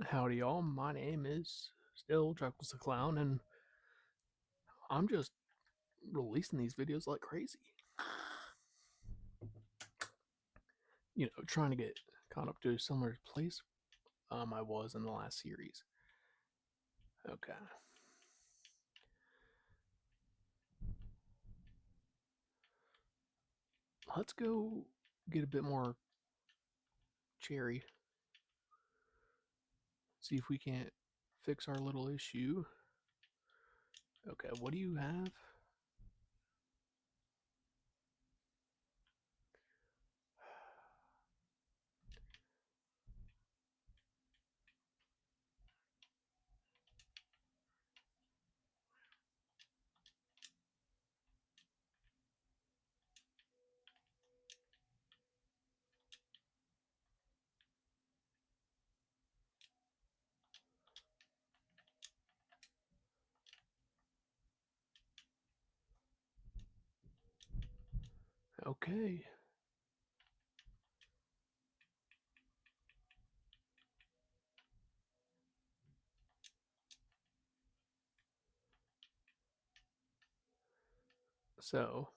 Howdy, y'all. My name is still Chuckles the Clown, and I'm just releasing these videos like crazy. Trying to get caught up to a similar place I was in the last series. Okay. Let's go get a bit more cherry. See if we can't fix our little issue. Okay, what do you have? Okay. So,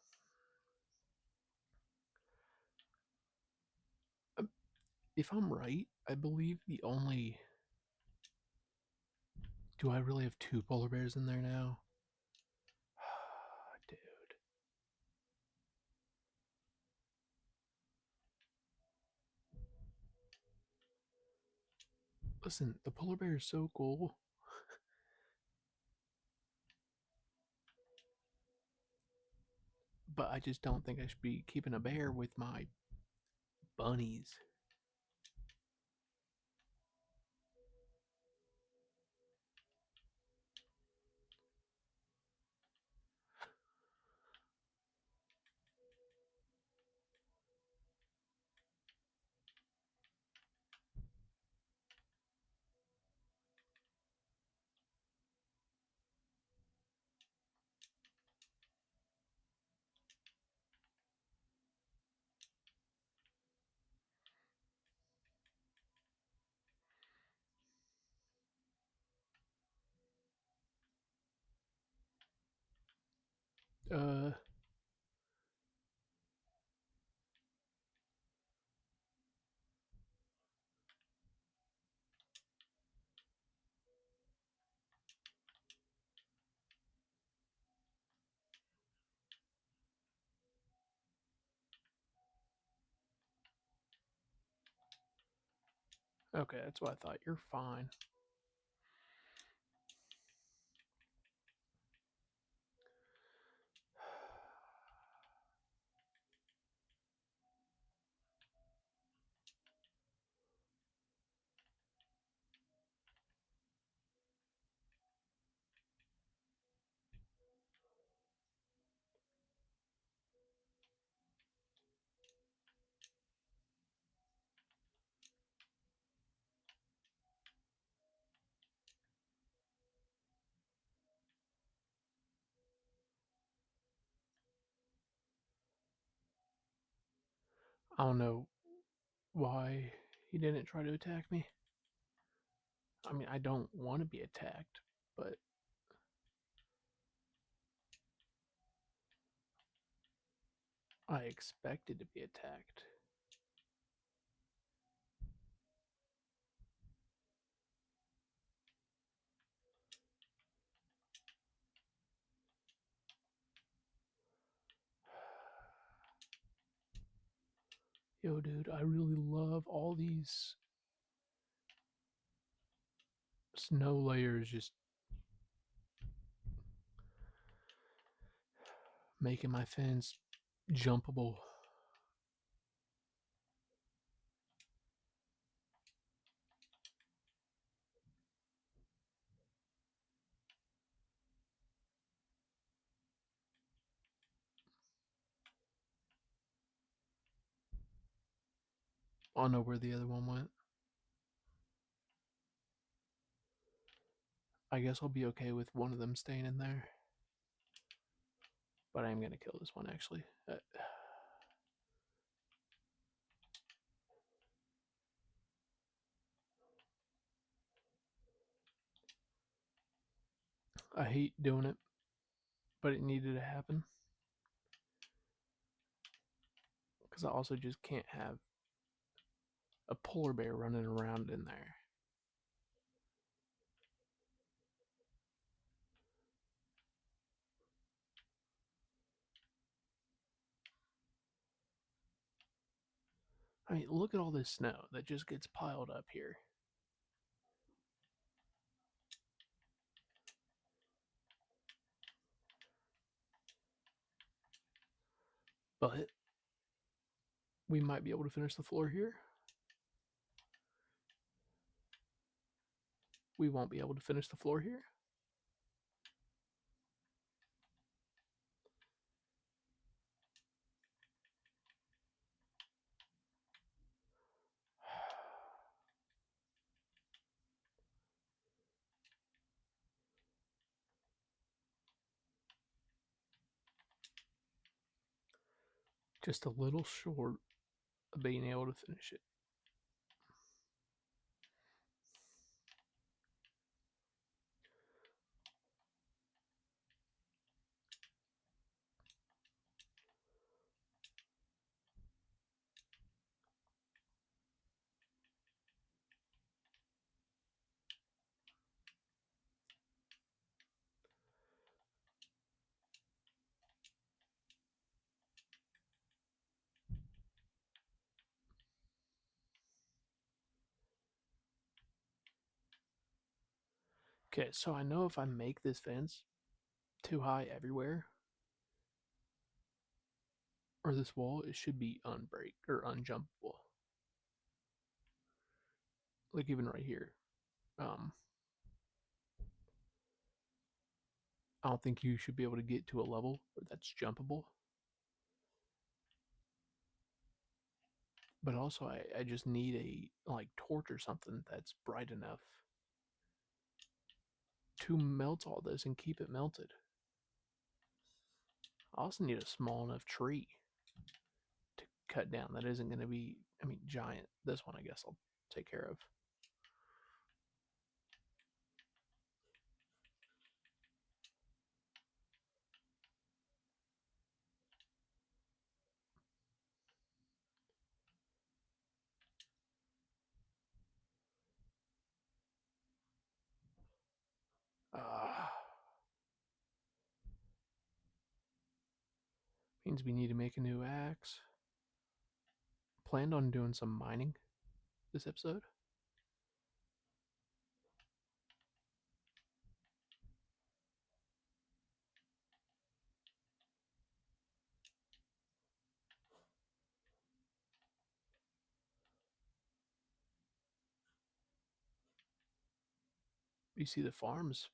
if I'm right, I believe the only. Do I really have two polar bears in there now? Dude. Listen, the polar bear is so cool. But I just don't think I should be keeping a bear with my bunnies. Uh, okay, that's what I thought. You're fine. I don't know why he didn't try to attack me. I mean, I don't want to be attacked, but I expected to be attacked. Yo, dude, I really love all these snow layers just making my fence jumpable. I don't know where the other one went. I guess I'll be okay with one of them staying in there. But I am going to kill this one, actually. I hate doing it, but it needed to happen. Because I also just can't have a polar bear running around in there. I mean, look at all this snow that just gets piled up here. But we might be able to finish the floor here. We won't be able to finish the floor here. Just a little short of being able to finish it. Okay, so I know if I make this fence too high everywhere, or this wall, it should be unbreak or unjumpable. Like even right here. I don't think you should be able to get to a level where that's jumpable. But also I just need a like torch or something that's bright enough to melt all this and keep it melted. I also need a small enough tree to cut down that isn't going to be, I mean, giant. This one I guess I'll take care of. Uh, Means we need to make a new axe. Planned on doing some mining this episode. You see the farms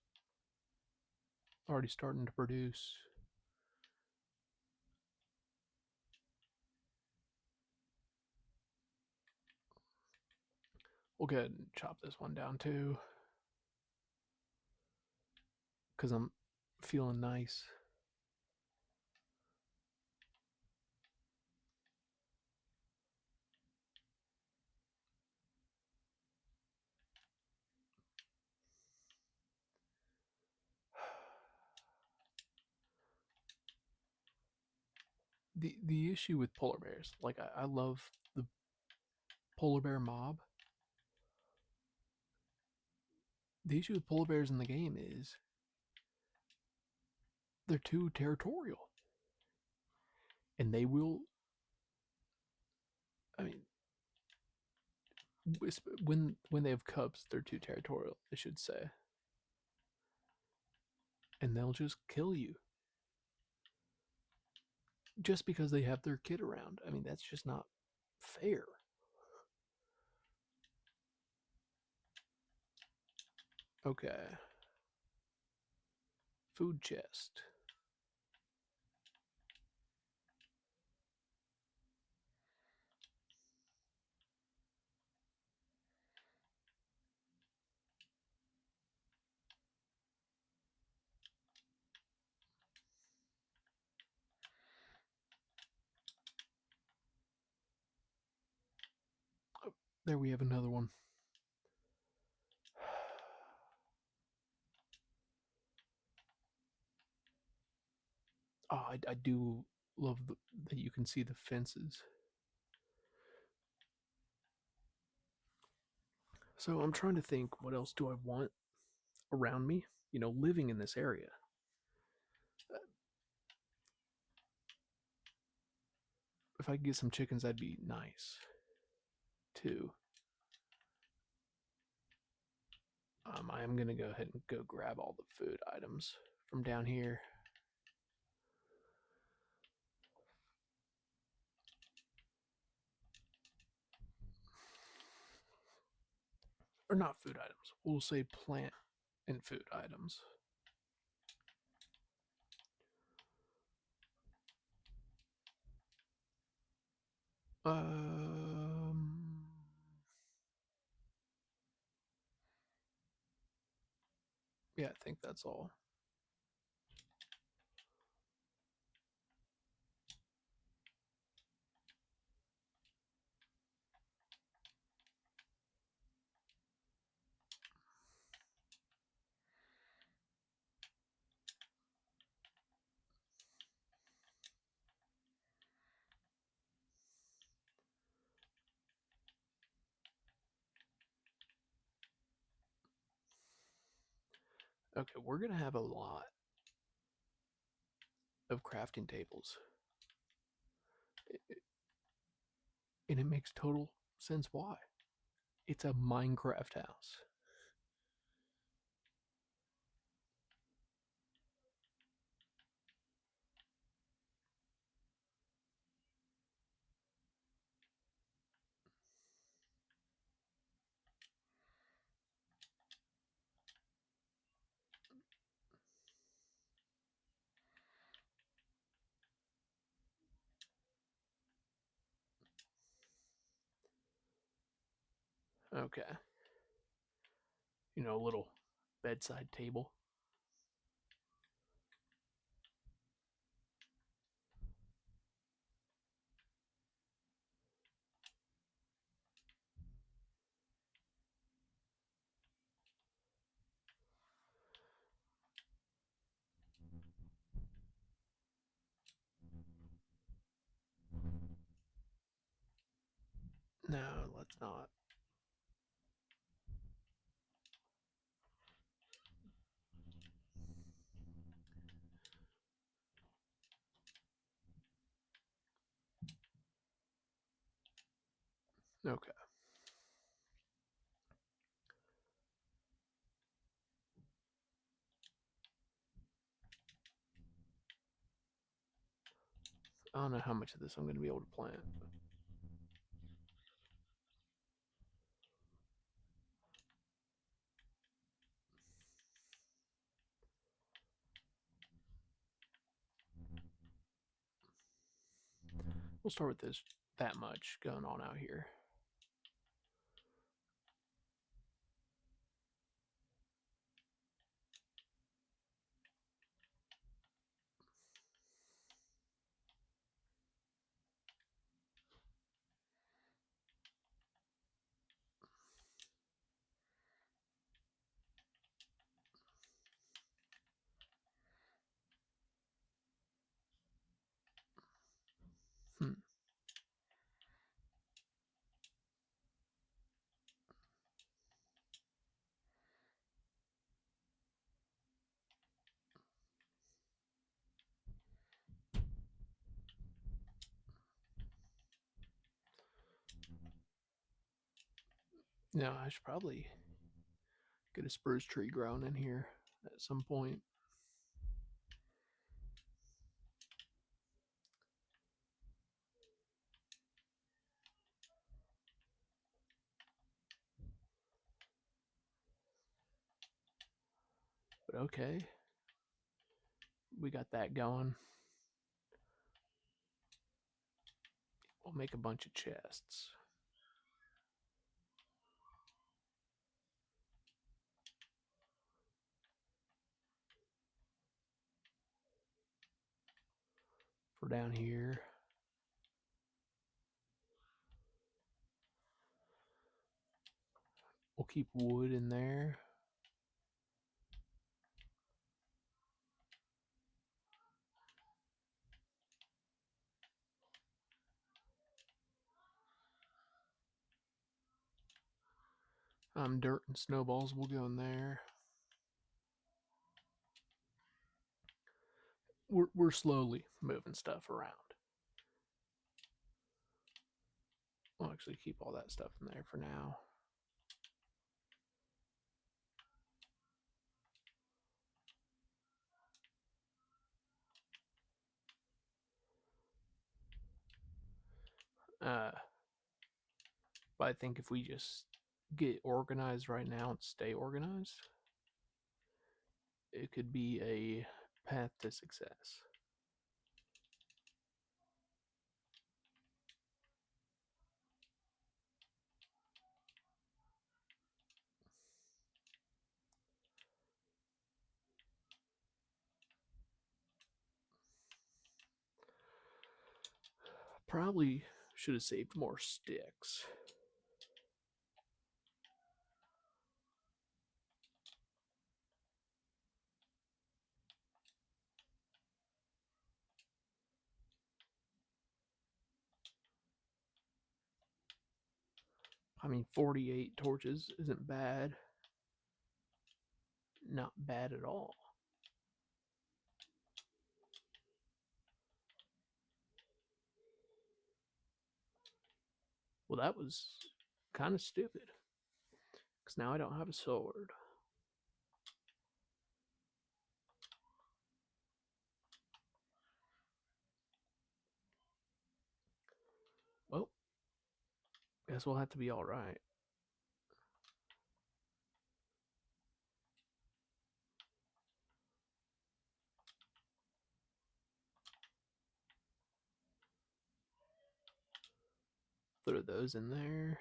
already starting to produce. We'll go ahead and chop this one down too, because I'm feeling nice. The issue with polar bears, like I love the polar bear mob. The issue with polar bears in the game is they're too territorial, and they will. I mean, when they have cubs, they're too territorial. I should say, and they'll just kill you just because they have their kid around. I mean, that's just not fair. Okay, food chest. Oh, there we have another one. Oh, I do love that you can see the fences. So I'm trying to think, what else do I want around me? Living in this area. If I could get some chickens, that'd be nice too. I am gonna go ahead and go grab all the food items from down here. Or not food items. We'll say plant and food items. Um, yeah, I think that's all. Okay, we're gonna have a lot of crafting tables, and it makes total sense why. It's a Minecraft house. Okay, a little bedside table. No, let's not. Okay. I don't know how much of this I'm going to be able to plant. We'll start with this that much going on out here. Hmm. No, I should probably get a spruce tree grown in here at some point. But okay, we got that going. We'll make a bunch of chests. For down here. We'll keep wood in there. Dirt and snowballs will go in there. We're slowly moving stuff around. I'll actually keep all that stuff in there for now. But I think if we just get organized right now and stay organized, it could be a path to success. Probably should have saved more sticks. I mean, 48 torches isn't bad. Not bad at all. Well, that was kind of stupid. Because now I don't have a sword. Well, guess we'll have to be alright. Throw those in there.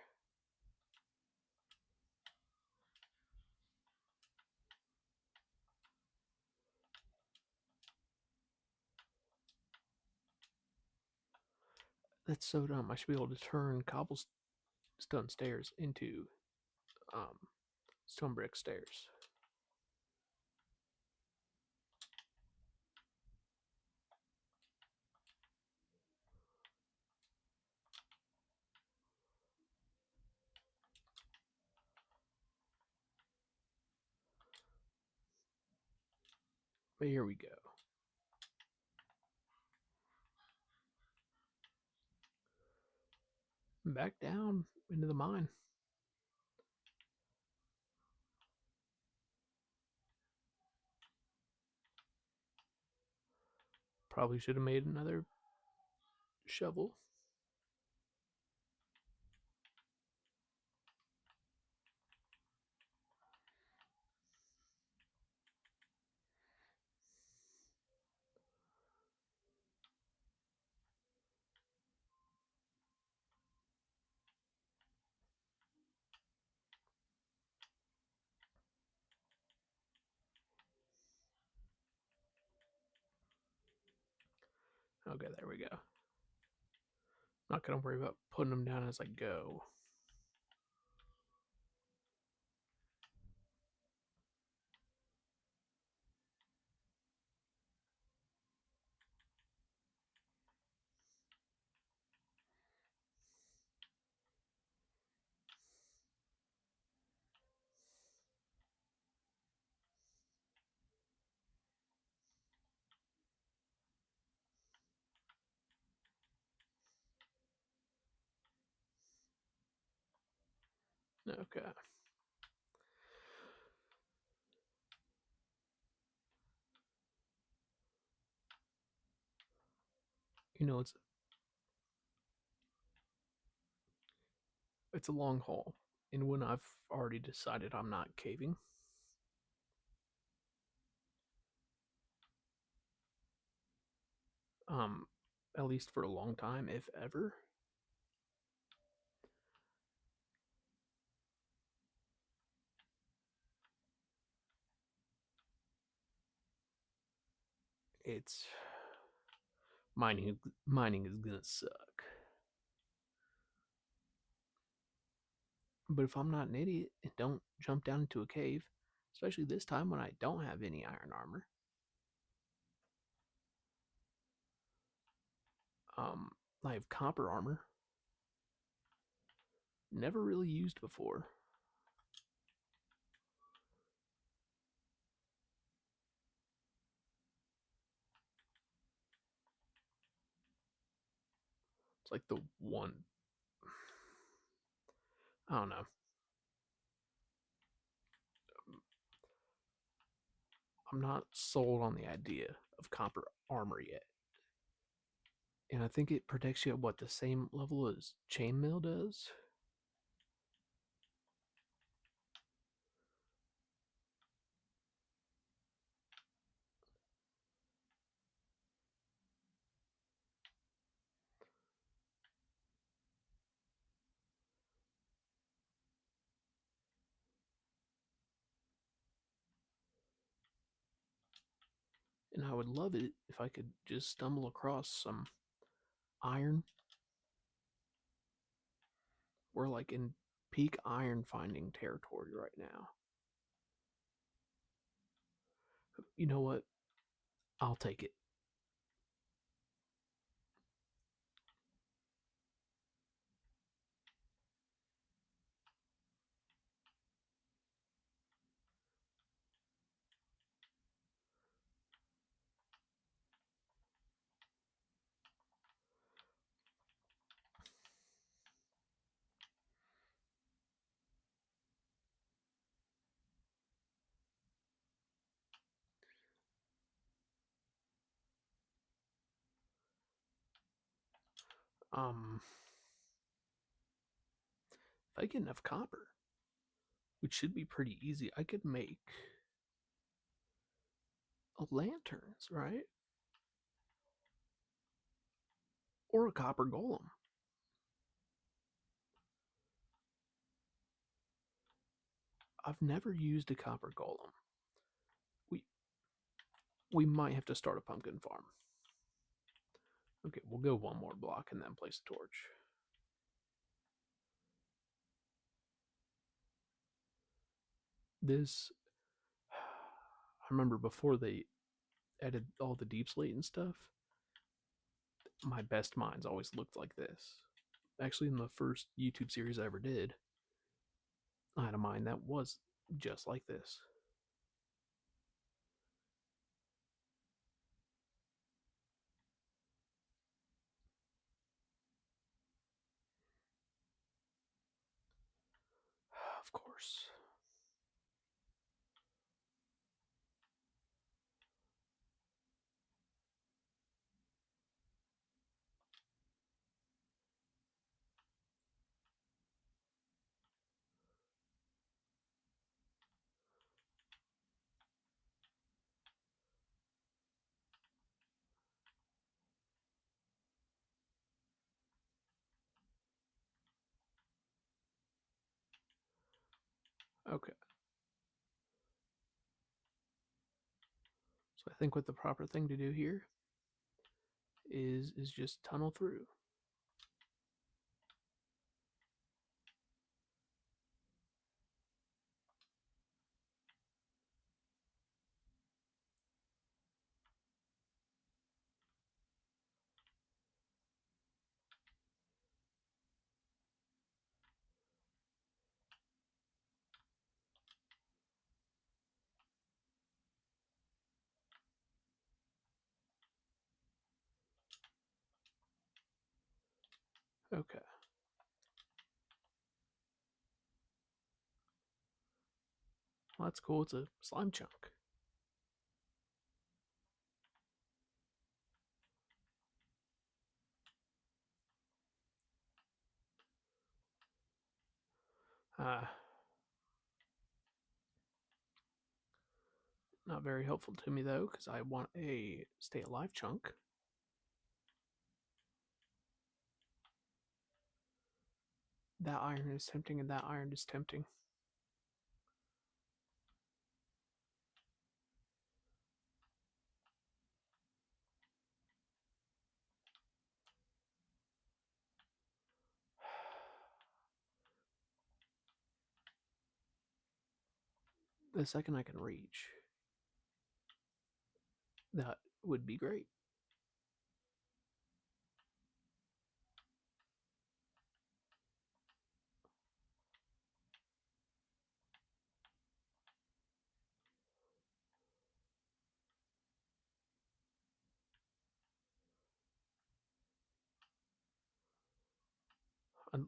That's so dumb. I should be able to turn cobblestone stairs into stone brick stairs. But here we go. Back down into the mine. Probably should have made another shovel. Okay, there we go. Not gonna worry about putting them down as I go. Okay. You know, it's a long haul. And when I've already decided I'm not caving, um, at least for a long time, if ever, it's mining is gonna suck. But if I'm not an idiot and don't jump down into a cave, especially this time when I don't have any iron armor, I have copper armor. Never really used before. It's like the one. I don't know. I'm not sold on the idea of copper armor yet. And I think it protects you at what, the same level as chainmail does? And I would love it if I could just stumble across some iron. We're like in peak iron finding territory right now. You know what? I'll take it. Um, if I get enough copper, which should be pretty easy, I could make lanterns, right? Or a copper golem. I've never used a copper golem. We we might have to start a pumpkin farm. Okay, we'll go one more block and then place a torch. This, I remember before they added all the deep slate and stuff, my best mines always looked like this. Actually, in the first YouTube series I ever did, I had a mine that was just like this. Of course. Okay. So I think what the proper thing to do here is just tunnel through. Okay. Well, that's cool. It's a slime chunk. Uh, Not very helpful to me though, because I want a stay alive chunk. That iron is tempting, and that iron is tempting. The second I can reach, that would be great.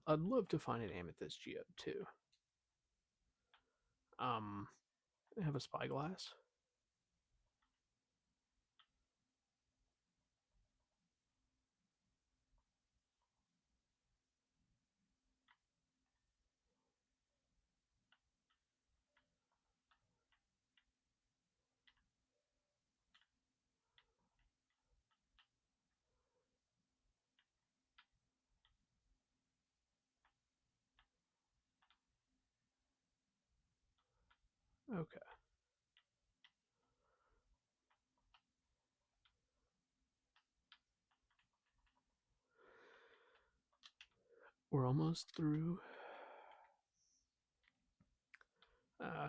I'd love to find an amethyst geode too. I have a spyglass. Okay. We're almost through. Uh,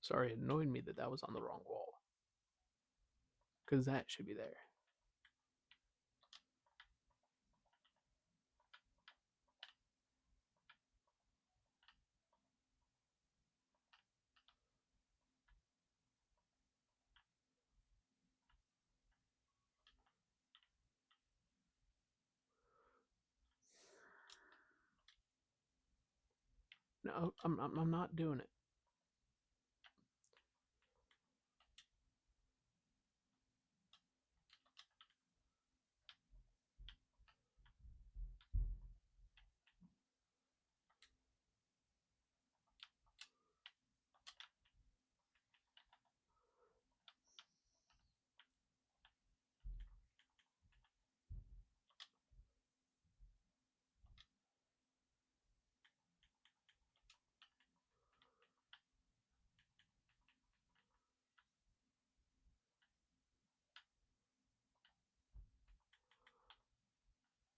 Sorry, it annoyed me that that was on the wrong wall. Because that should be there. No, I'm not doing it.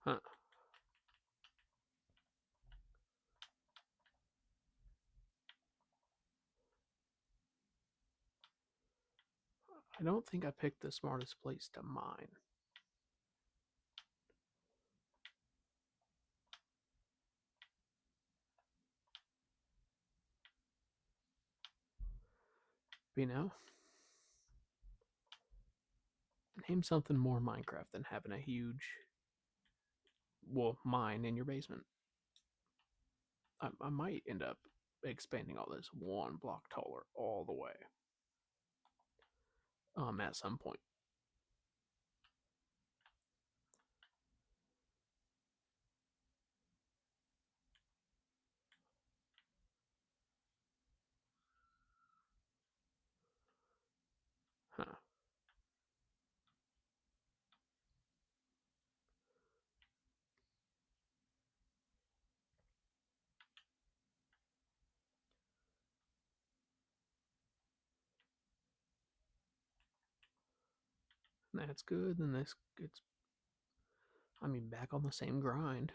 Huh. I don't think I picked the smartest place to mine. But, you know, name something more Minecraft than having a huge, well, mine in your basement. I might end up expanding all this one block taller all the way. At some point. Huh. That's good. Then this gets, I mean, back on the same grind.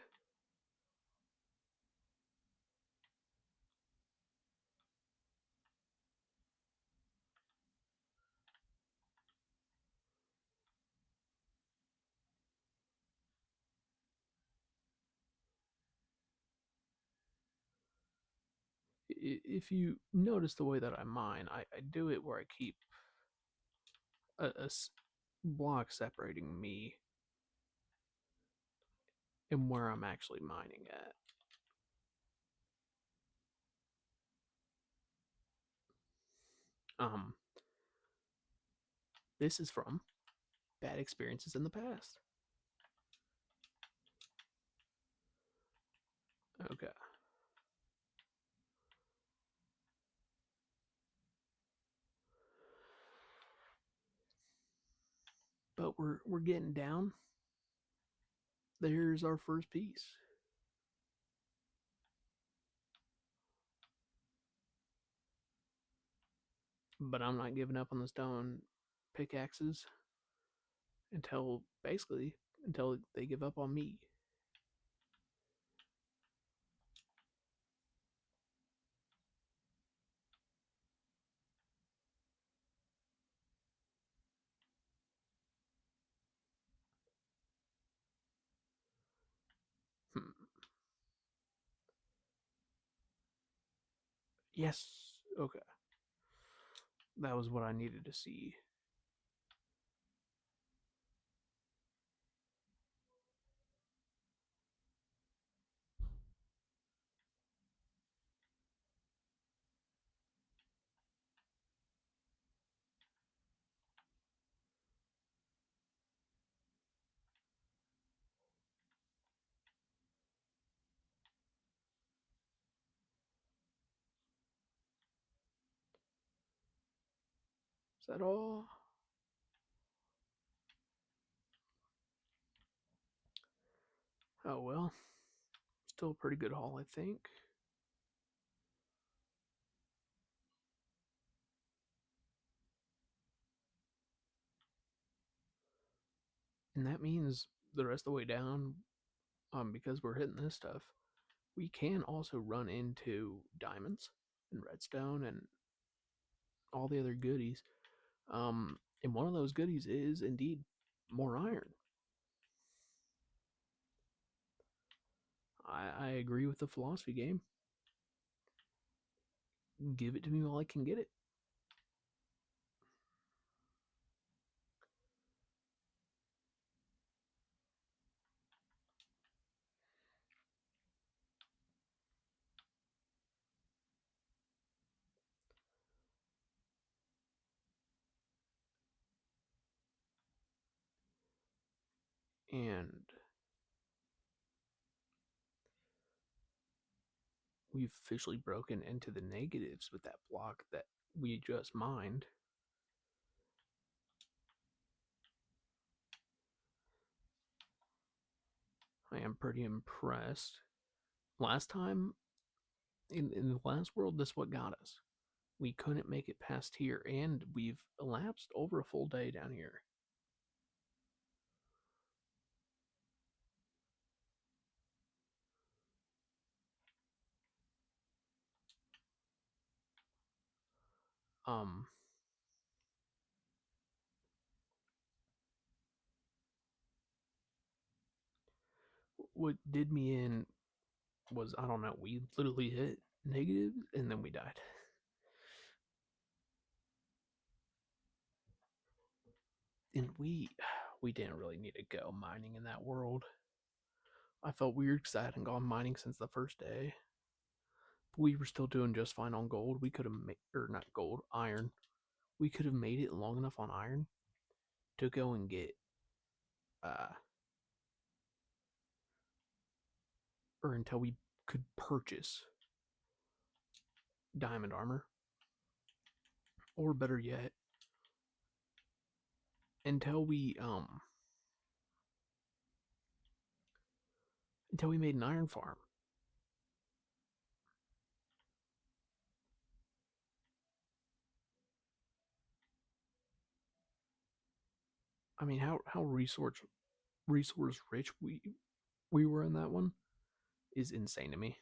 If you notice the way that I mine, I do it where I keep a block separating me and where I'm actually mining at. Um, this is from bad experiences in the past. Okay. But we're getting down. There's our first piece. But I'm not giving up on the stone pickaxes until basically until they give up on me. Yes. Okay. That was what I needed to see. Is that all? Oh well. Still a pretty good haul, I think. And that means the rest of the way down, because we're hitting this stuff, we can also run into diamonds and redstone and all the other goodies. And one of those goodies is indeed more iron. I agree with the philosophy game. Give it to me while I can get it. And we've officially broken into the negatives with that block that we just mined. I am pretty impressed. Last time, in the last world, this what got us. We couldn't make it past here, and we've elapsed over a full day down here. Um, what did me in was, I don't know, we literally hit negatives and then we died. And we didn't really need to go mining in that world. I felt weird because I hadn't gone mining since the first day. We were still doing just fine on gold. We could have made, or not gold, iron. We could have made it long enough on iron to go and get, uh, or until we could purchase diamond armor, or better yet, until we made an iron farm. I mean, how resource rich we were in that one is insane to me.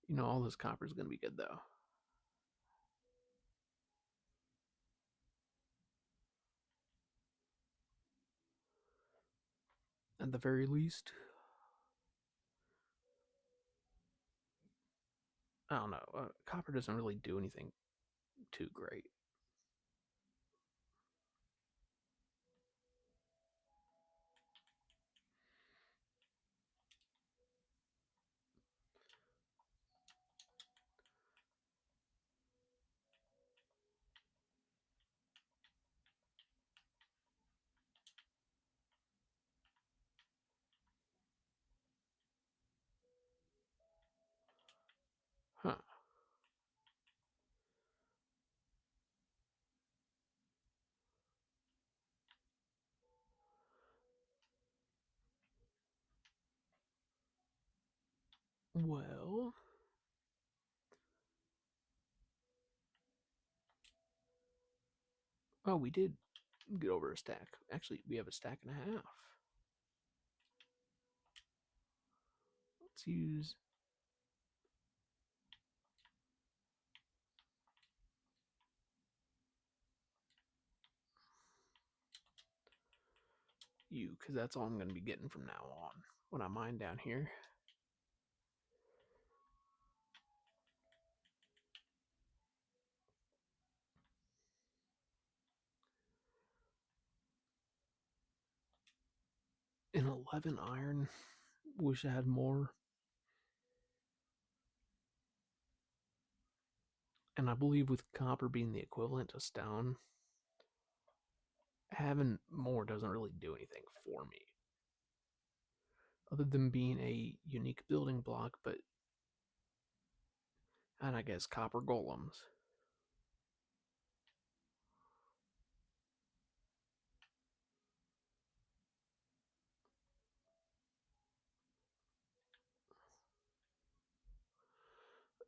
You know, all this copper is gonna be good though. At the very least, I don't know. Copper doesn't really do anything too great. Huh. Well, oh, we did get over a stack. Actually, we have a stack and a half. Let's use you because that's all I'm going to be getting from now on when I mine down here. An 11 iron. Wish I had more. And I believe with copper being the equivalent to stone, having more doesn't really do anything for me. Other than being a unique building block, but. And I guess copper golems.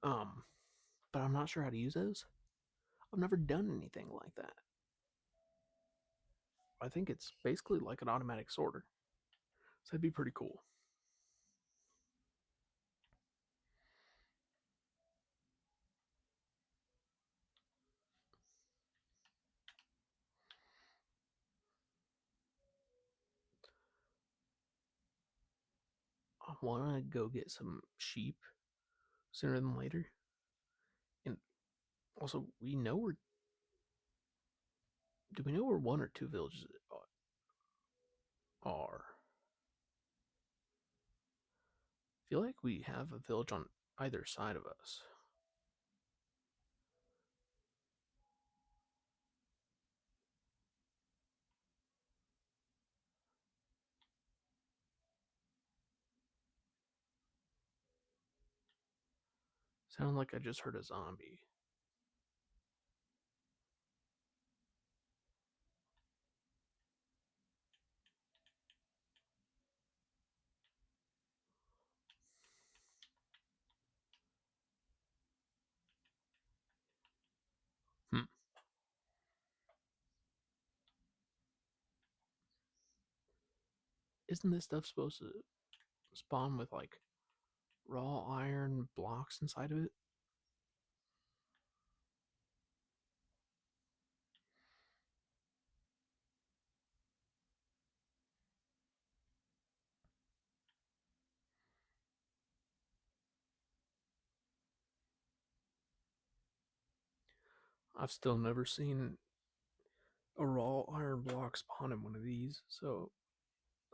Um, but I'm not sure how to use those. I've never done anything like that. I think it's basically like an automatic sorter. So that'd be pretty cool. I want to go get some sheep sooner than later. And also, do we know where one or two villages are? I feel like we have a village on either side of us. Sounded like I just heard a zombie. Hmm. Isn't this stuff supposed to spawn with like raw iron blocks inside of it? I've still never seen a raw iron block spawn in one of these, so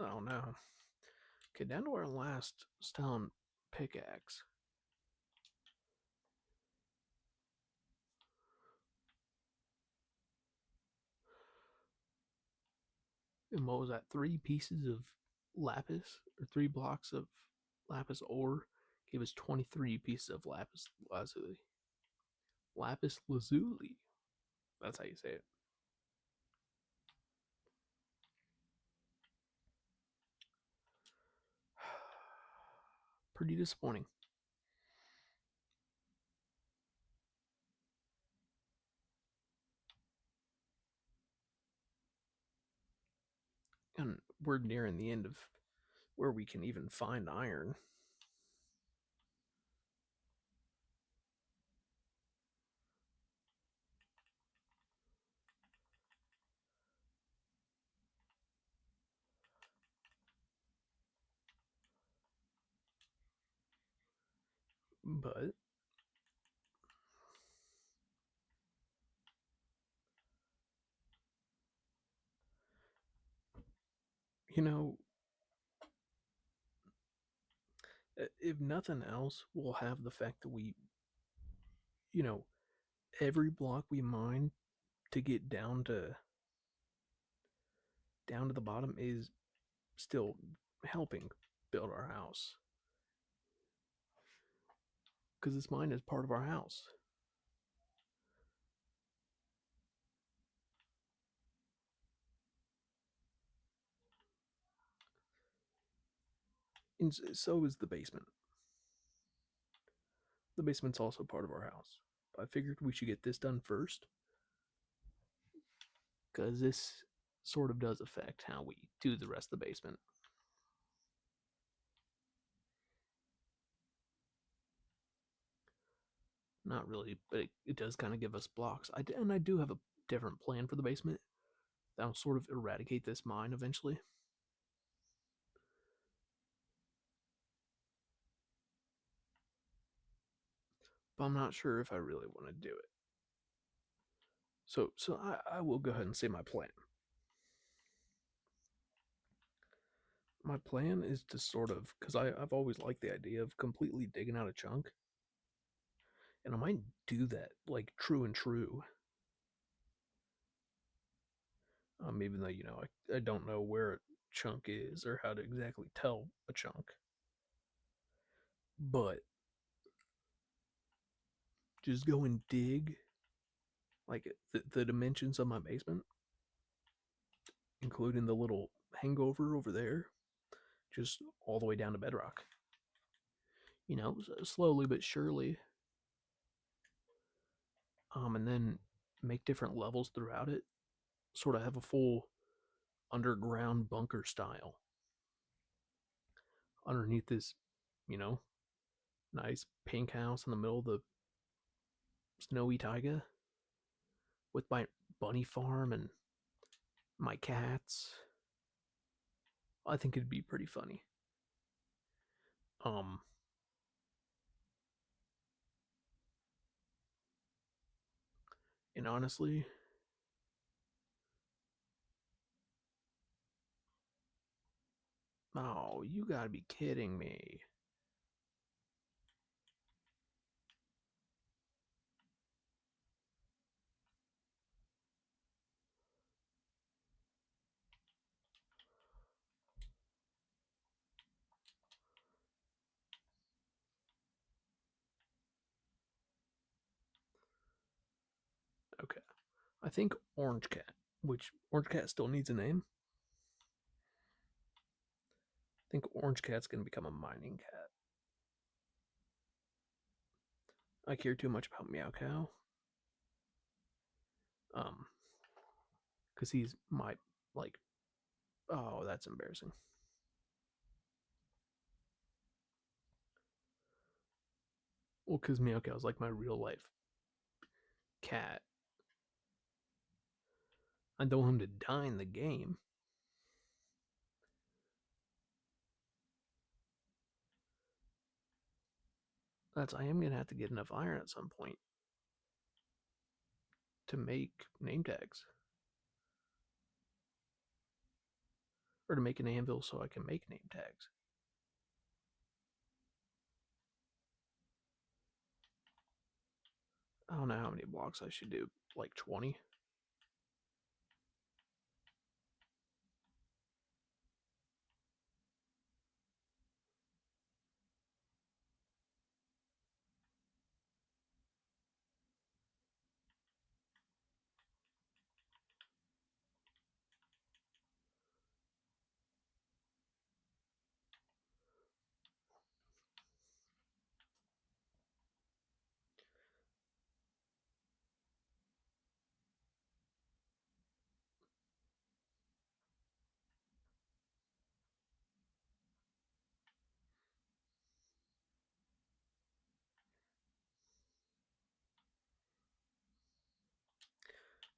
I don't know. Okay, down to our last stone pickaxe. And what was that? 3 pieces of lapis, or 3 blocks of lapis ore, gave us 23 pieces of lapis lazuli. Lapis lazuli. That's how you say it. Pretty disappointing. And we're nearing the end of where we can even find iron. But, you know, if nothing else, we'll have the fact that you know, every block we mine to get down to the bottom is still helping build our house. Because this mine is part of our house. And so is the basement. The basement's also part of our house. I figured we should get this done first, because this sort of does affect how we do the rest of the basement. Not really, but it does kind of give us blocks. And I do have a different plan for the basement that'll sort of eradicate this mine eventually. But I'm not sure if I really want to do it. So I will go ahead and say my plan. My plan is to sort of, because I've always liked the idea of completely digging out a chunk, and I might do that like true and true. Even though I don't know where a chunk is or how to exactly tell a chunk, but just go and dig like the dimensions of my basement, including the little hangover over there, just all the way down to bedrock. Slowly but surely, and then make different levels throughout it. Sort of have a full underground bunker style underneath this, you know, nice pink house in the middle of the snowy taiga with my bunny farm and my cats. I think it'd be pretty funny. Um, and honestly, oh, you gotta be kidding me. Okay, I think Orange Cat, which Orange Cat still needs a name. I think Orange Cat's gonna become a mining cat. I care too much about Meow Cow. Um, because he's my like. Oh, that's embarrassing. Well, because Meow Cow's like my real life cat. I don't want him to die in the game. I am gonna have to get enough iron at some point to make name tags. Or to make an anvil so I can make name tags. I don't know how many blocks I should do. Like 20?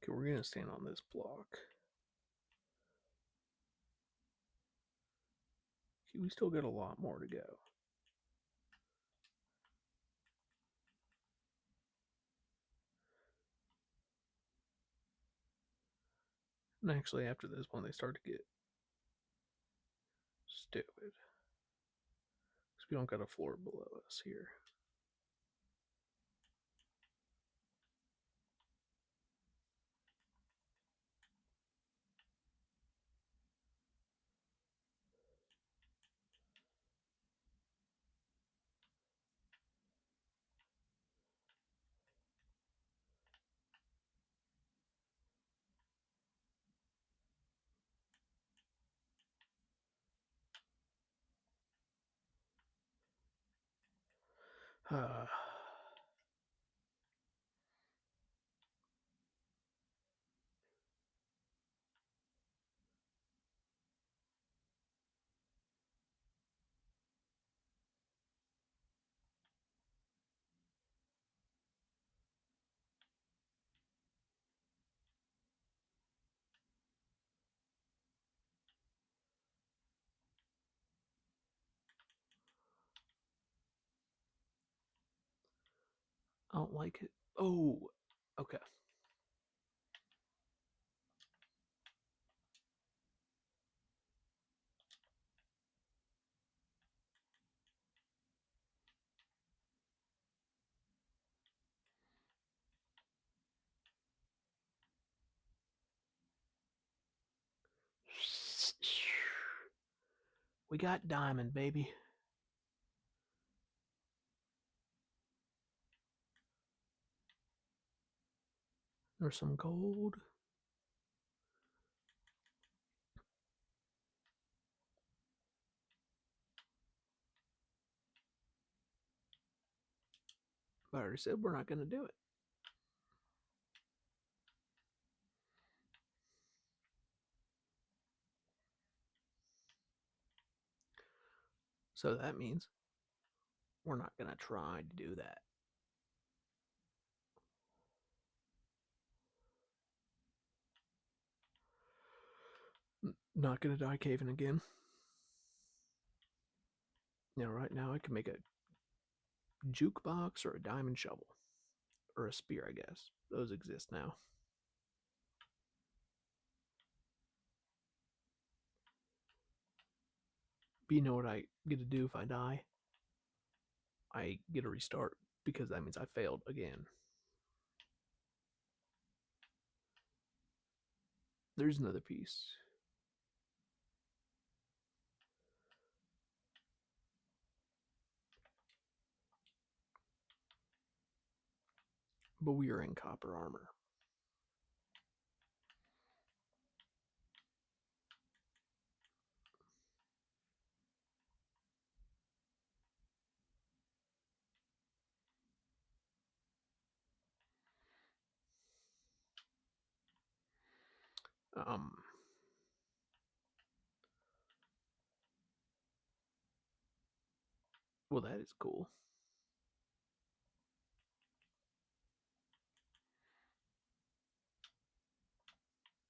Okay, we're gonna stand on this block. Okay, we still got a lot more to go. And actually, after this one, they start to get stupid. Because we don't got a floor below us here. I don't like it. Oh, okay. We got diamond, baby. There's some gold. But I already said we're not going to do it. So that means we're not going to try to do that. Not going to die caving again. You know, right now I can make a jukebox or a diamond shovel. Or a spear, I guess. Those exist now. But you know what I get to do if I die? I get a restart because that means I failed again. There's another piece. But we are in copper armor. Um, well, that is cool.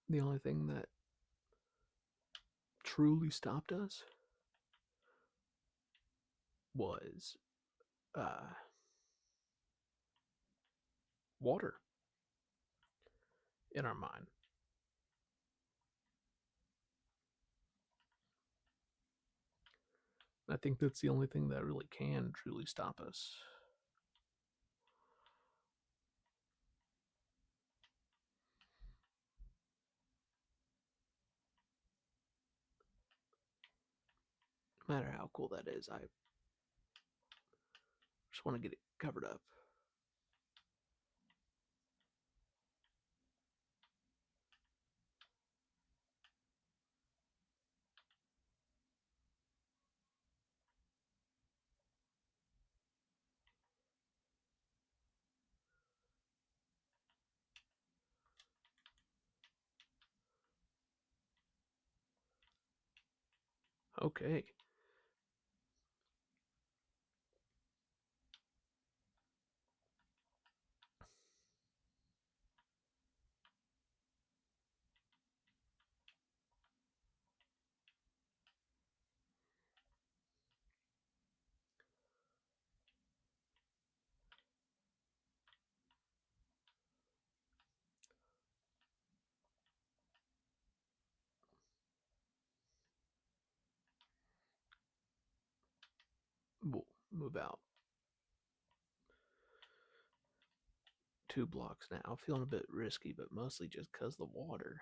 The only thing that truly stopped us was water in our mine. I think that's the only thing that really can truly stop us. No matter how cool that is, I just want to get it covered up. Okay. We'll move out 2 blocks now. Feeling a bit risky, but mostly just because the water.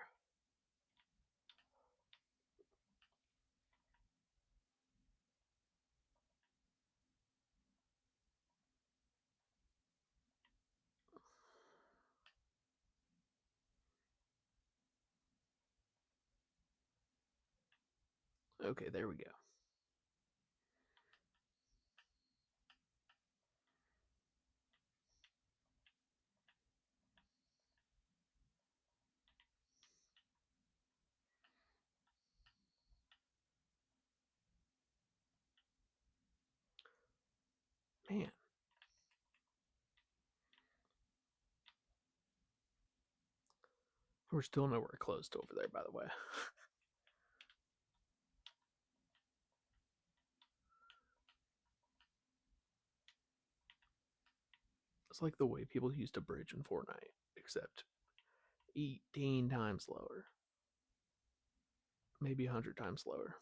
Okay, there we go. Man. We're still nowhere close to over there, by the way. It's like the way people used to bridge in Fortnite, except 18 times slower. Maybe 100 times slower.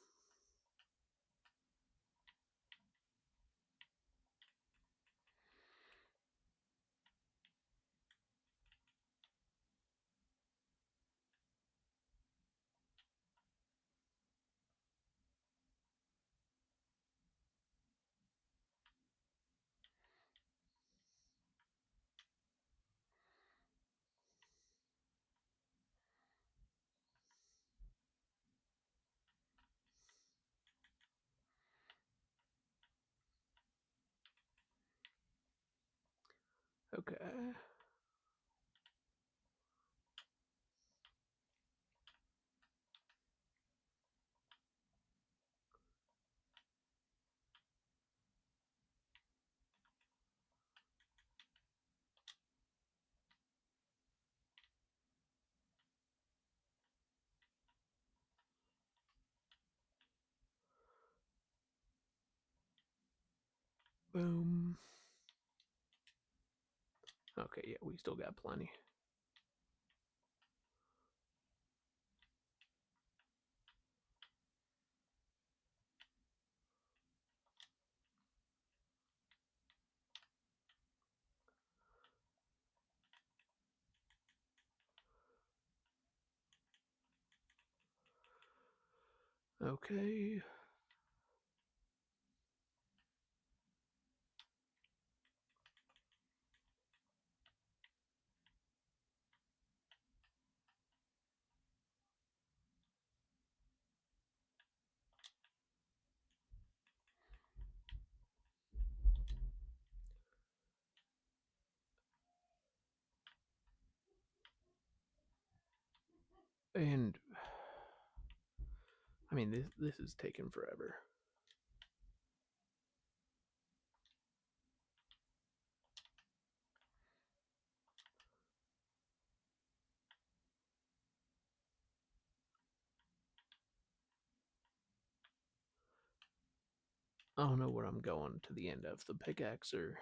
Okay. Boom. Okay, yeah, we still got plenty. Okay. And I mean, this is taking forever. I don't know where I'm going to the end of the pickaxe, or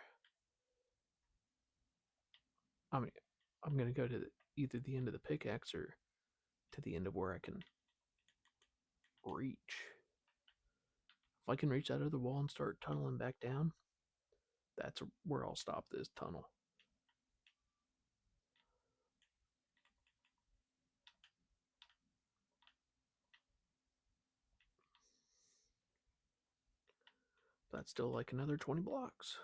I mean, I'm gonna go to either the end of the pickaxe or to the end of where I can reach. If I can reach that other wall and start tunneling back down, that's where I'll stop this tunnel. That's still like another 20 blocks.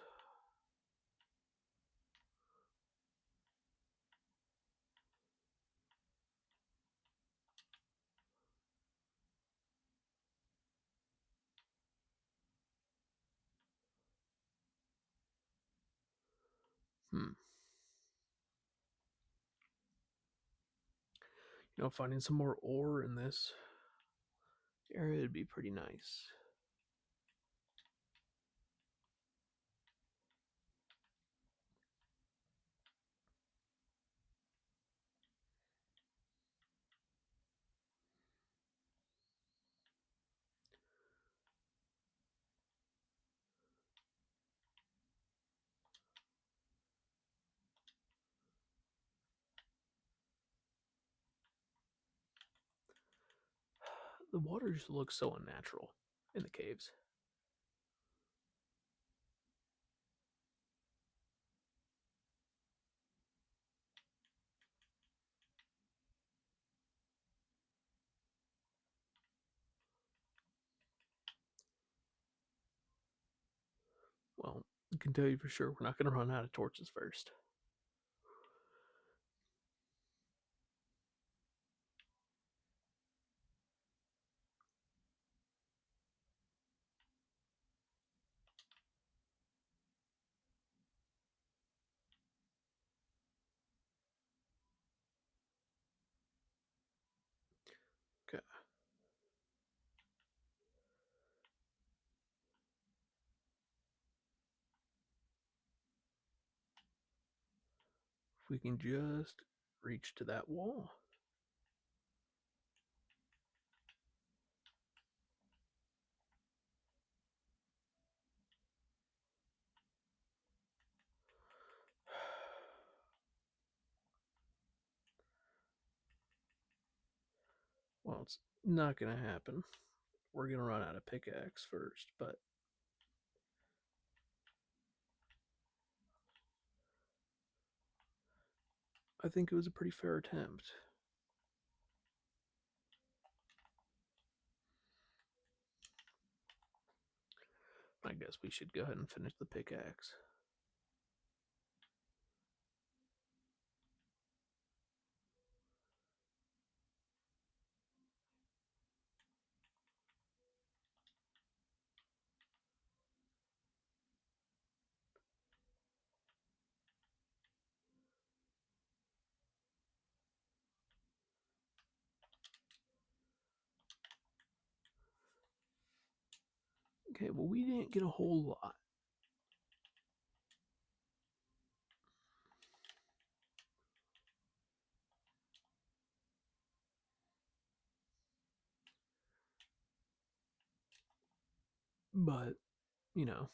Finding some more ore in this area would be pretty nice. The water just looks so unnatural in the caves. Well, I can tell you for sure we're not going to run out of torches first. Okay. If we can just reach to that wall. Well, it's not going to happen. We're going to run out of pickaxe first, but I think it was a pretty fair attempt. I guess we should go ahead and finish the pickaxe. Okay, well, we didn't get a whole lot. But, you know,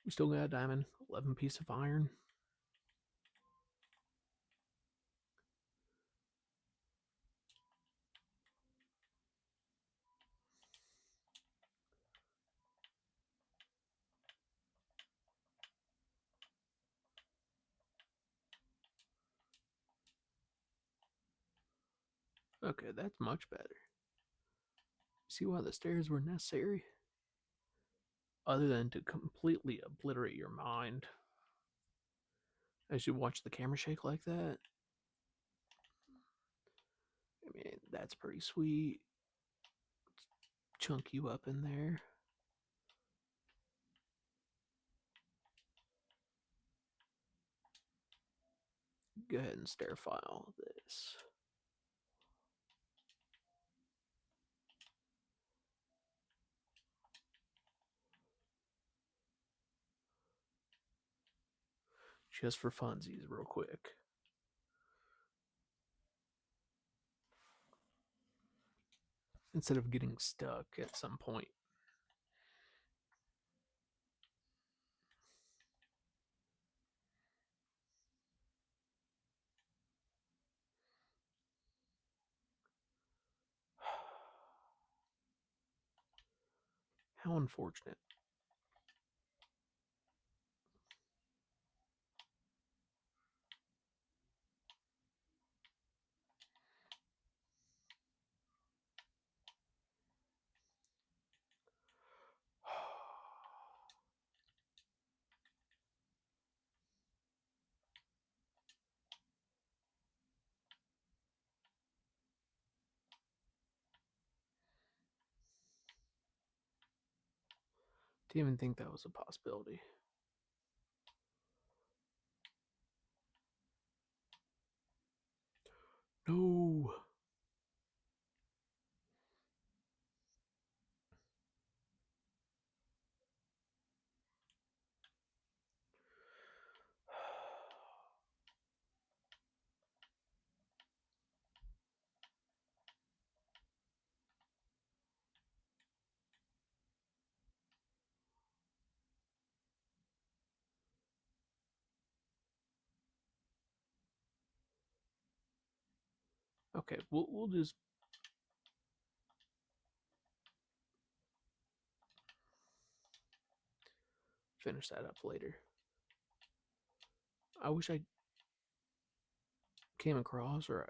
we still got a diamond, 11 piece of iron. Okay, that's much better. See why the stairs were necessary? Other than to completely obliterate your mind as you watch the camera shake like that. I mean, that's pretty sweet. Chunk you up in there. Go ahead and stair file this. Just for funsies, real quick. Instead of getting stuck at some point. How unfortunate. Didn't even think that was a possibility. No. Okay, we'll just finish that up later. I wish I came across, or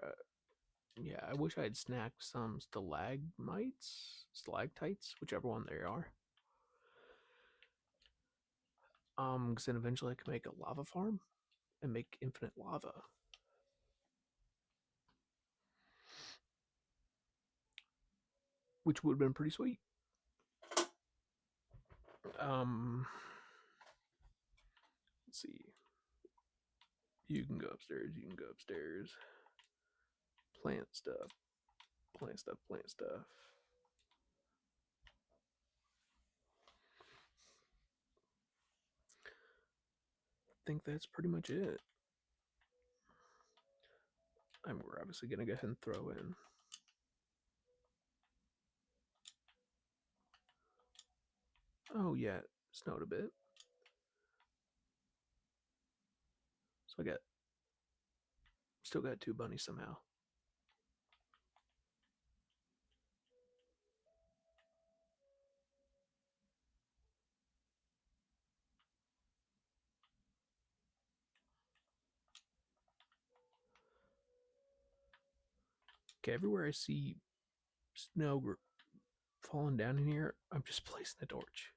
yeah, I wish I had snagged some stalagmites, whichever one they are. Because then eventually I could make a lava farm and make infinite lava. Which would have been pretty sweet. Let's see. You can go upstairs. You can go upstairs. Plant stuff. Plant stuff. Plant stuff. I think that's pretty much it. We're obviously going to go ahead and throw in. Oh, yeah. Snowed a bit. So I still got 2 bunnies somehow. Okay, everywhere I see snow falling down in here, I'm just placing a torch.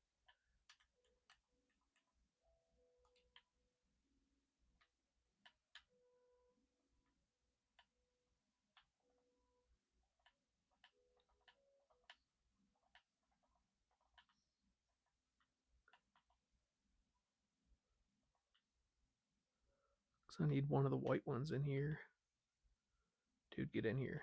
Because I need one of the white ones in here. Dude, get in here.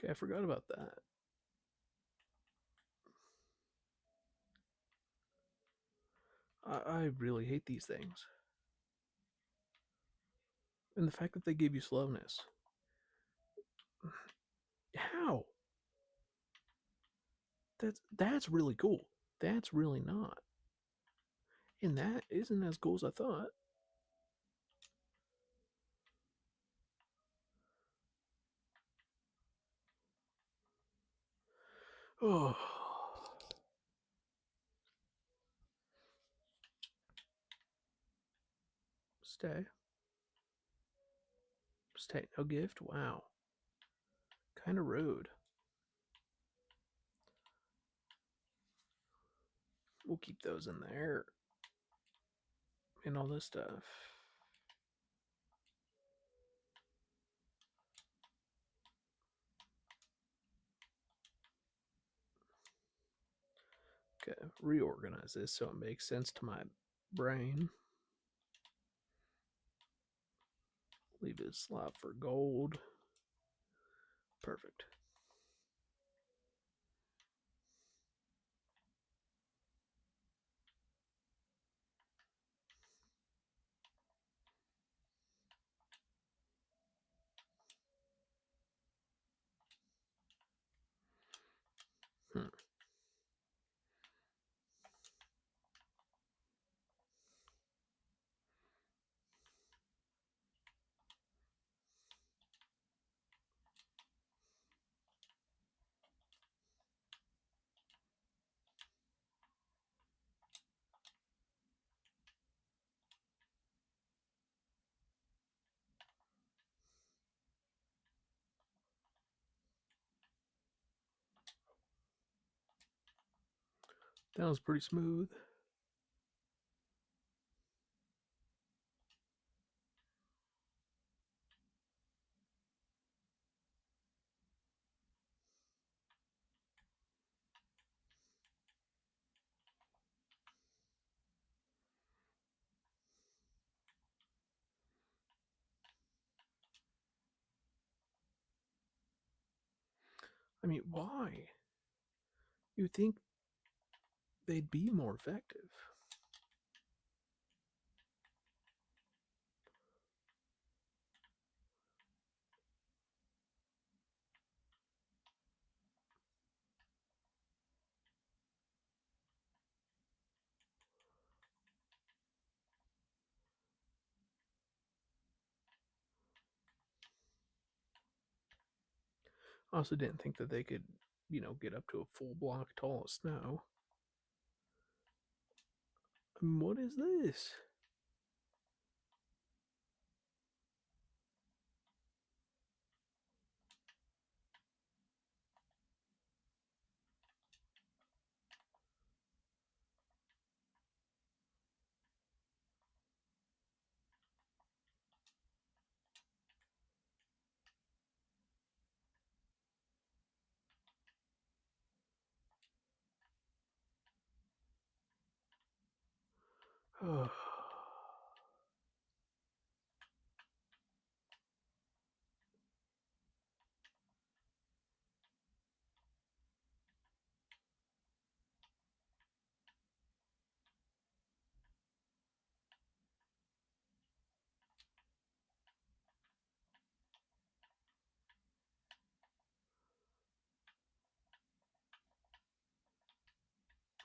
Okay, I forgot about that. I really hate these things. And the fact that they give you slowness. How? That's really cool. That's really not. And that isn't as cool as I thought. Oh. Stay. Stay. No gift? Wow. Kind of rude. We'll keep those in there. And all this stuff. Okay, reorganize this so it makes sense to my brain. Leave this slot for gold. Perfect. Hmm. That was pretty smooth. I mean, why? You think they'd be more effective? I also didn't think that they could, get up to a full block tall of snow. I mean, what is this? Oh.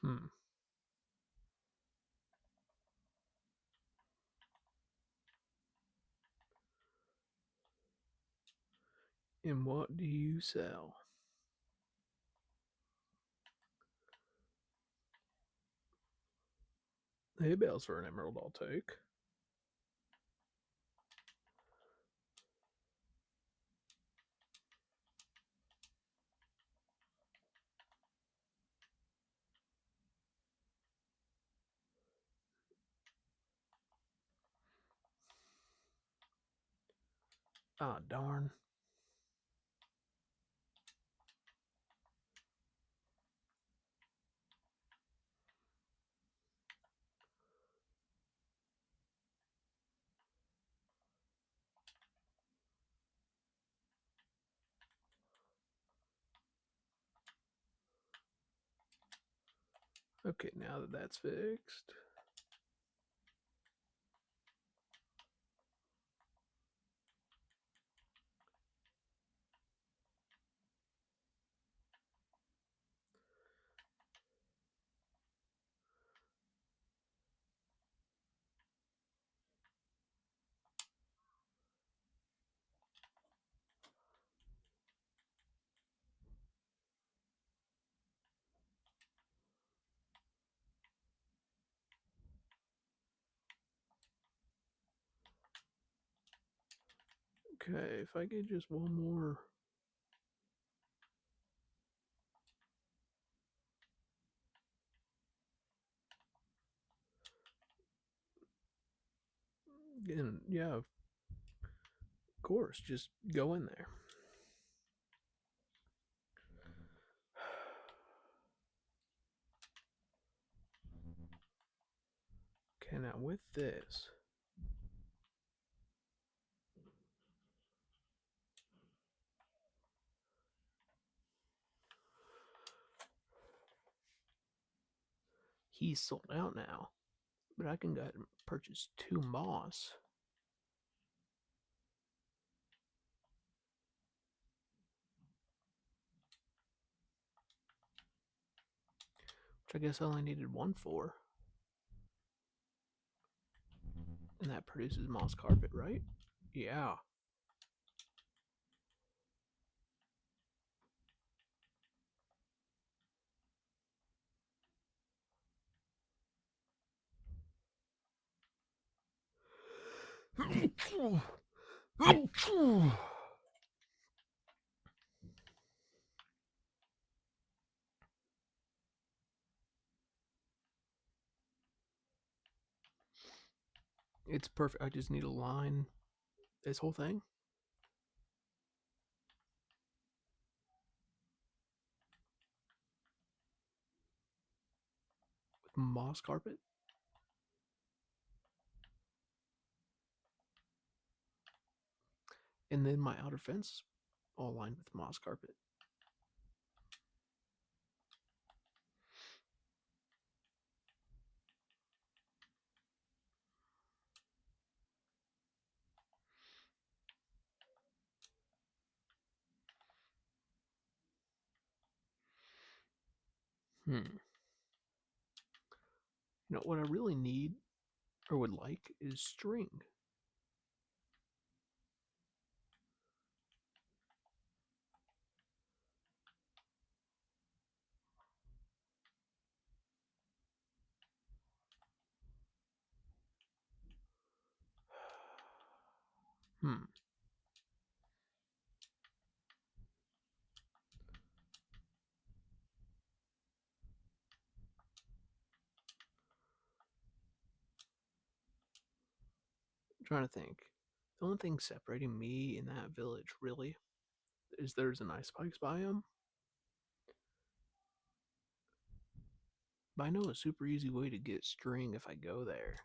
Hmm. And what do you sell? Hay bales for an emerald, I'll take. Ah, darn. Okay, now that that's fixed. Okay, if I get just one more. And yeah, of course, just go in there. Okay, now with this, he's sold out now, but I can go ahead and purchase 2 moss. Which I guess I only needed 1 for. And that produces moss carpet, right? Yeah. It's perfect. I just need to line this whole thing with moss carpet. And then my outer fence all lined with moss carpet. You know what I really need or would like is string. Hmm. I'm trying to think. The only thing separating me in that village really is there's an ice spikes biome. But I know a super easy way to get string if I go there.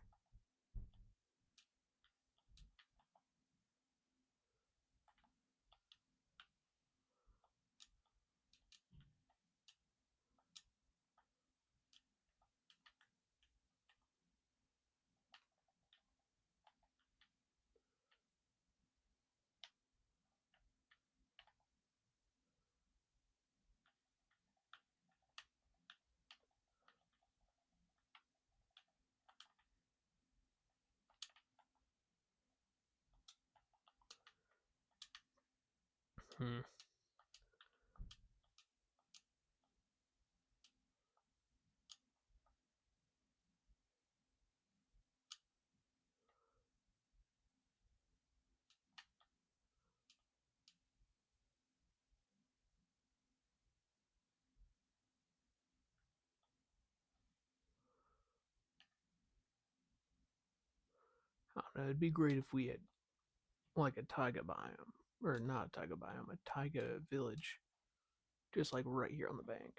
Hmm. I don't know. It'd be great if we had like a taiga biome, or not a taiga biome, a taiga village, just like right here on the bank.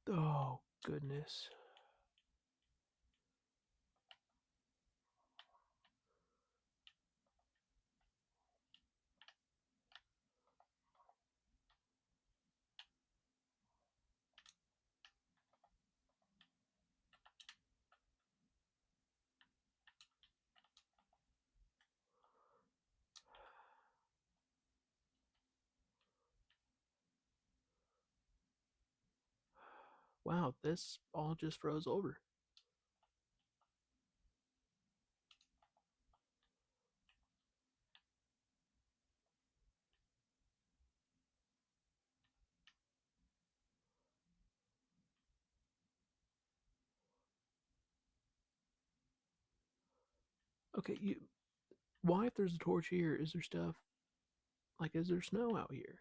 Oh, goodness. Wow, this all just froze over. Okay, you. Why, if there's a torch here, is there stuff like? Is there snow out here?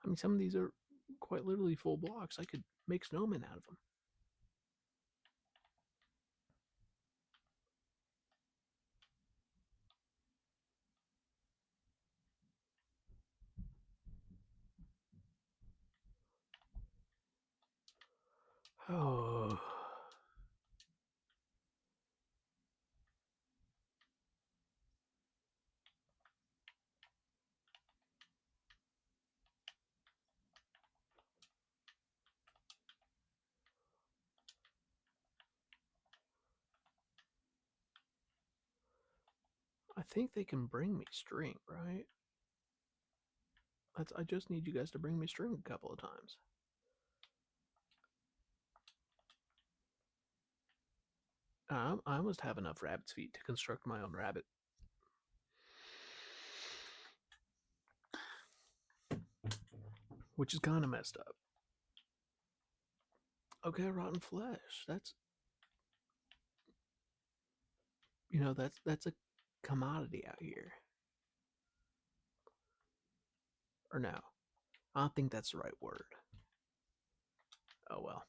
I mean, some of these are quite literally full blocks. I could make snowmen out of them. Oh, I think they can bring me string, right? I just need you guys to bring me string a couple of times. I almost have enough rabbit's feet to construct my own rabbit. Which is kind of messed up. Okay, rotten flesh. That's that's a commodity out here. Or no, I don't think that's the right word. Oh well,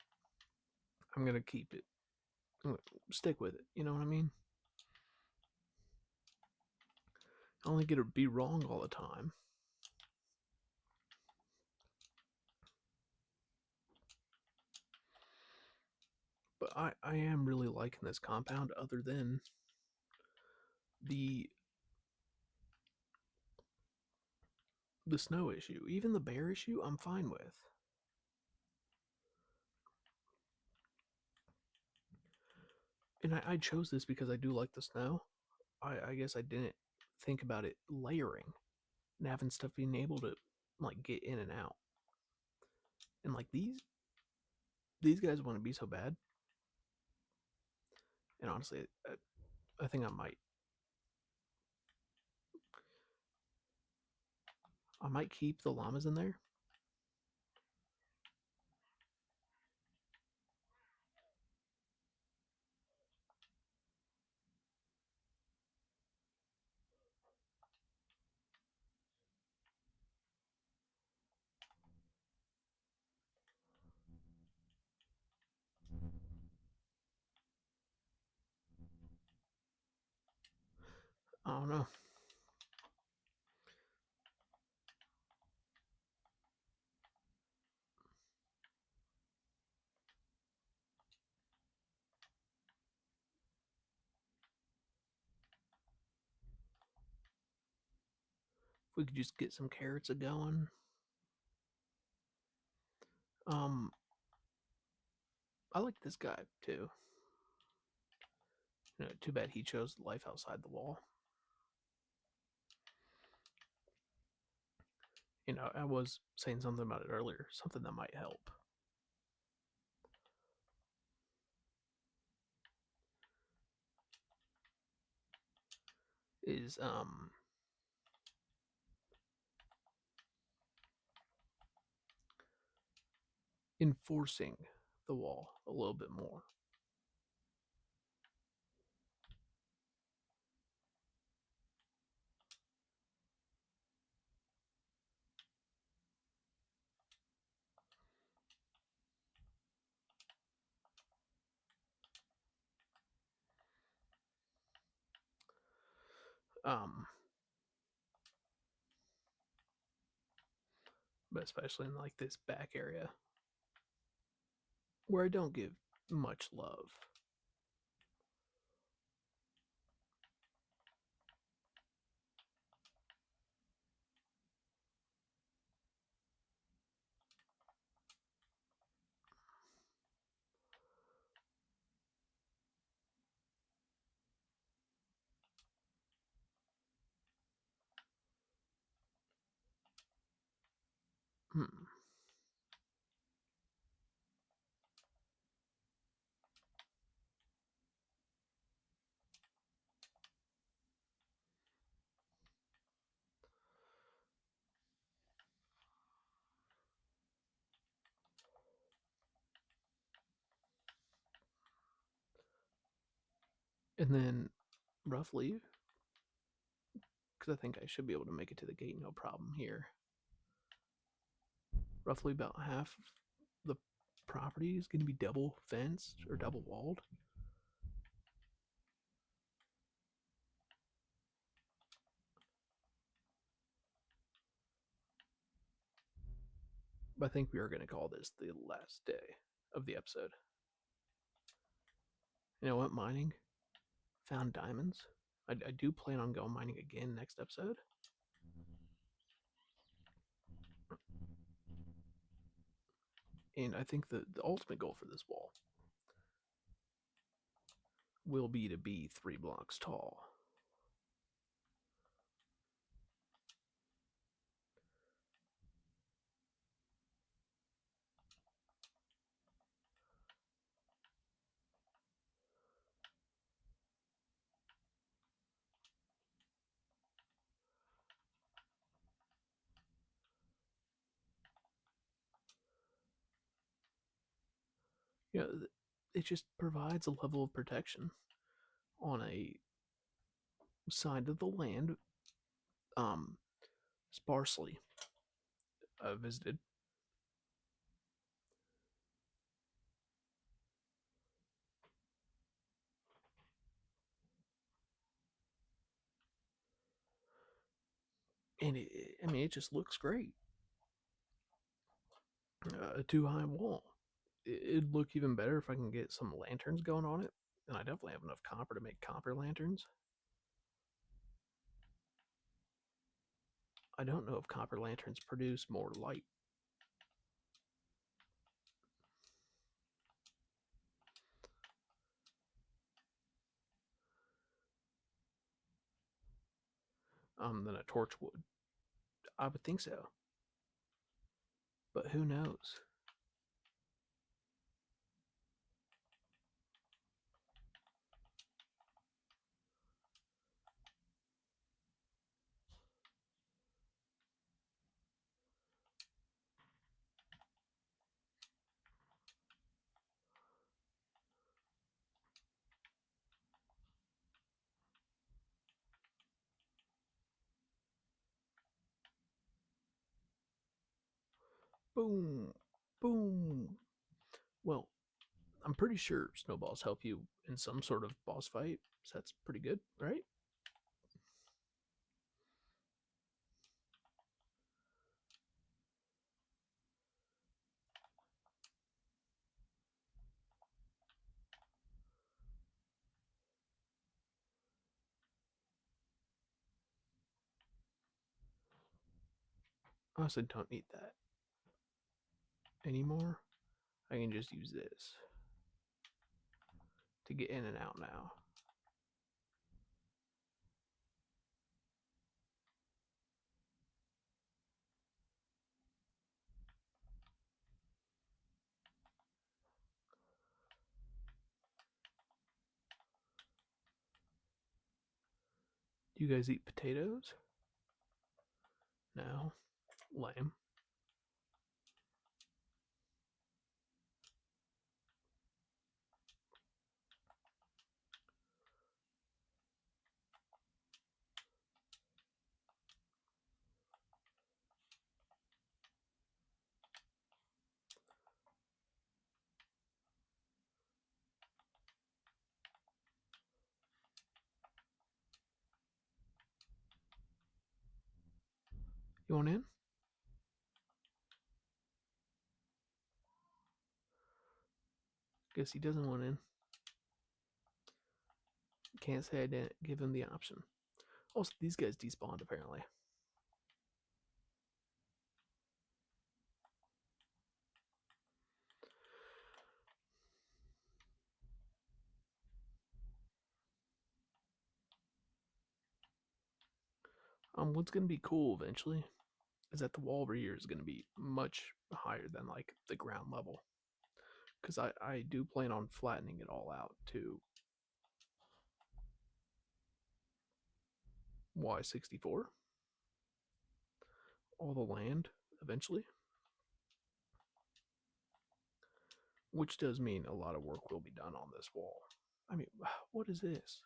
I'm gonna keep it. I'm gonna stick with it. You know what I mean? I only get to be wrong all the time. But I am really liking this compound. Other than the the snow issue, even the bear issue, I'm fine with. And I chose this because I do like the snow. I guess I didn't think about it layering and having stuff being able to like get in and out. And like these guys want to be so bad. And honestly, I think I might keep the llamas in there. I don't know. If we could just get some carrots a going. Um, I like this guy too. Too bad he chose life outside the wall. I was saying something about it earlier, something that might help. is enforcing the wall a little bit more. Um, but especially in like this back area where I don't give much love. Hmm. And then roughly, because I think I should be able to make it to the gate no problem here. Roughly about half of the property is going to be double fenced or double walled. But I think we are going to call this the last day of the episode. You know what? Mining. Found diamonds. I do plan on going mining again next episode. And I think the ultimate goal for this wall will be to be 3 blocks tall. You know, it just provides a level of protection on a side of the land um sparsely visited. And I mean, it just looks great. A too high wall. It'd look even better if I can get some lanterns going on it. And I definitely have enough copper to make copper lanterns. I don't know if copper lanterns produce more light. Than a torch would. I would think so. But who knows? Boom. Boom. Well, I'm pretty sure snowballs help you in some sort of boss fight. So that's pretty good, right? I honestly don't need that anymore. I can just use this to get in and out now. Do you guys eat potatoes? No. Lame. You want in? Guess he doesn't want in. Can't say I didn't give him the option. Also, these guys despawned apparently. What's gonna be cool eventually is that the wall over here is gonna be much higher than like the ground level. Because I do plan on flattening it all out to Y64. All the land eventually. Which does mean a lot of work will be done on this wall. I mean, what is this?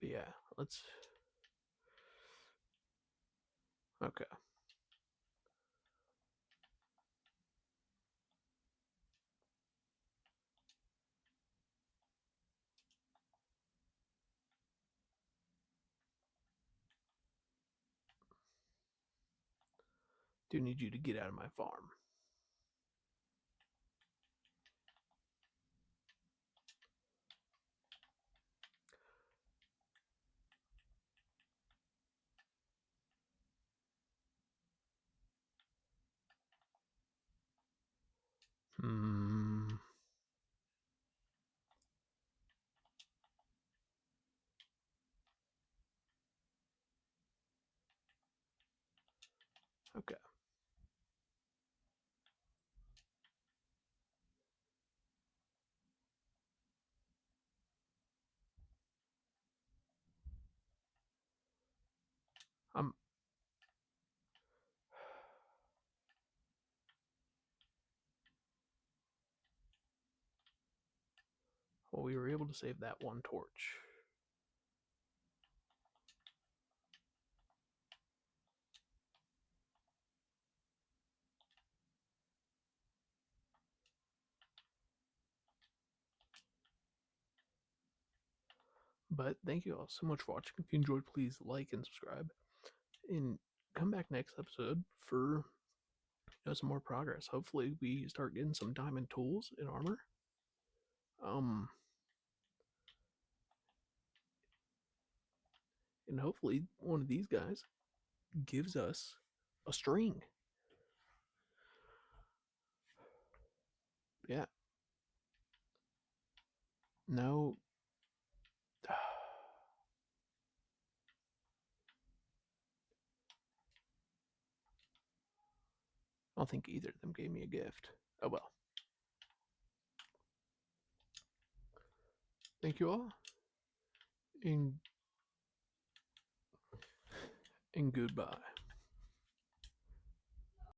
But yeah, let's. Okay. Do need you to get out of my farm. Hmm. Okay. I'm. Well, we were able to save that one torch. But thank you all so much for watching. If you enjoyed, please like and subscribe. And come back next episode for some more progress. Hopefully we start getting some diamond tools and armor. And hopefully one of these guys gives us a string. Yeah. No. I don't think either of them gave me a gift. Oh well. Thank you all. And goodbye.